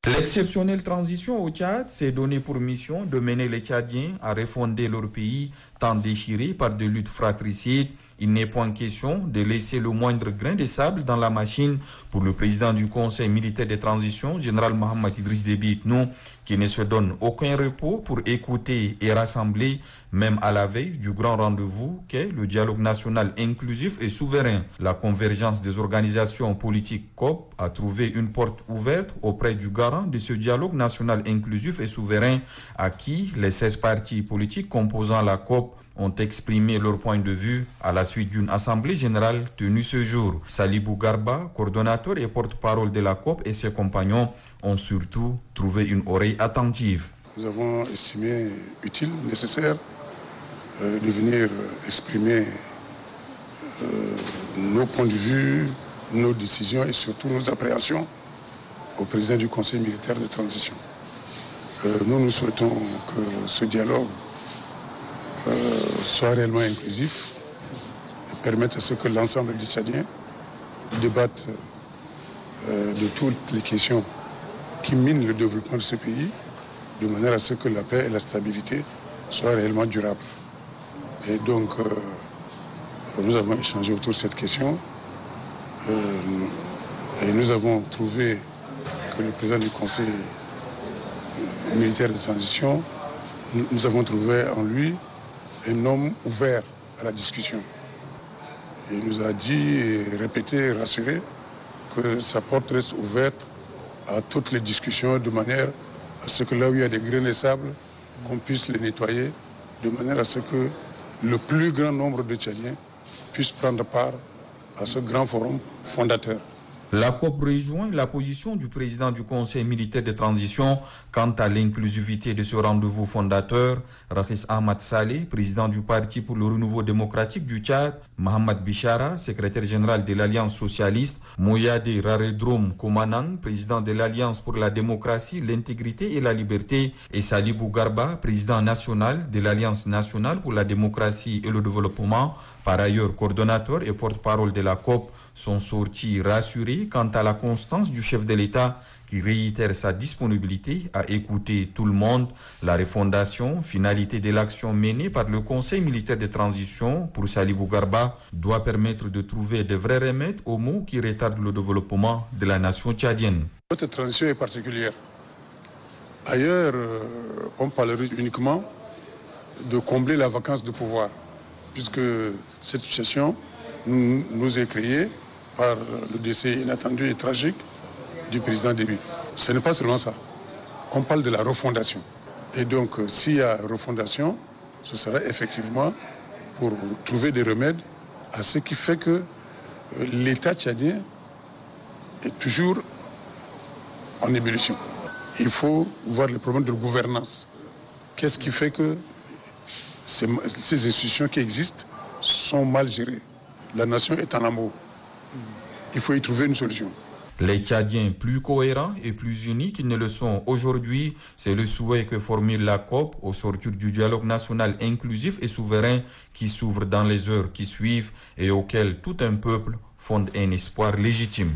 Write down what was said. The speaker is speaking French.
L'exceptionnelle transition au Tchad s'est donné pour mission de mener les Tchadiens à refonder leur pays tant déchiré par des luttes fratricides. Il n'est point question de laisser le moindre grain de sable dans la machine pour le président du Conseil militaire de transition, général Mohamed Idriss Déby Itno, qui ne se donne aucun repos pour écouter et rassembler, même à la veille du grand rendez-vous qu'est le dialogue national inclusif et souverain. La convergence des organisations politiques COP a trouvé une porte ouverte auprès du garant de ce dialogue national inclusif et souverain à qui les 16 partis politiques composant la COP ont exprimé leur point de vue à la suite d'une assemblée générale tenue ce jour. Salibou Garba, coordonnateur et porte-parole de la COP, et ses compagnons ont surtout trouvé une oreille attentive. Nous avons estimé utile, nécessaire de venir exprimer nos points de vue, nos décisions et surtout nos appréhensions au président du Conseil militaire de transition. Nous souhaitons que ce dialogue soit réellement inclusif et permette à ce que l'ensemble des Tchadiens débattent de toutes les questions qui minent le développement de ce pays, de manière à ce que la paix et la stabilité soient réellement durables. Et donc, nous avons échangé autour de cette question et nous avons trouvé que le président du Conseil militaire de transition, nous avons trouvé en lui un homme ouvert à la discussion. Il nous a dit, répété, rassuré que sa porte reste ouverte à toutes les discussions de manière à ce que là où il y a des grains de sable, qu'on puisse les nettoyer, de manière à ce que le plus grand nombre de Tchadiens puissent prendre part à ce grand forum fondateur. La COP rejoint la position du président du Conseil militaire de transition quant à l'inclusivité de ce rendez-vous fondateur. Rakhis Ahmad Saleh, président du Parti pour le renouveau démocratique du Tchad, Mohamed Bichara, secrétaire général de l'Alliance socialiste, Moyade Raredrom Koumanang, président de l'Alliance pour la démocratie, l'intégrité et la liberté, et Salibou Garba, président national de l'Alliance nationale pour la démocratie et le développement, par ailleurs coordonnateur et porte-parole de la COP, sont sortis rassurés quant à la constance du chef de l'État qui réitère sa disponibilité à écouter tout le monde. La refondation, finalité de l'action menée par le Conseil militaire de transition pour Salibou Garba, doit permettre de trouver de vrais remèdes aux maux qui retardent le développement de la nation tchadienne. Notre transition est particulière. Ailleurs, on parlerait uniquement de combler la vacance de pouvoir, puisque cette situation nous est créée par le décès inattendu et tragique du président Déby. Ce n'est pas seulement ça. On parle de la refondation. Et donc, s'il y a refondation, ce sera effectivement pour trouver des remèdes à ce qui fait que l'État tchadien est toujours en ébullition. Il faut voir les problèmes de gouvernance. Qu'est-ce qui fait que ces institutions qui existent sont mal gérées? La nation est en amour. Il faut y trouver une solution. Les Tchadiens plus cohérents et plus unis qu'ils ne le sont aujourd'hui, c'est le souhait que formule la COP au sortir du dialogue national inclusif et souverain qui s'ouvre dans les heures qui suivent et auquel tout un peuple fonde un espoir légitime.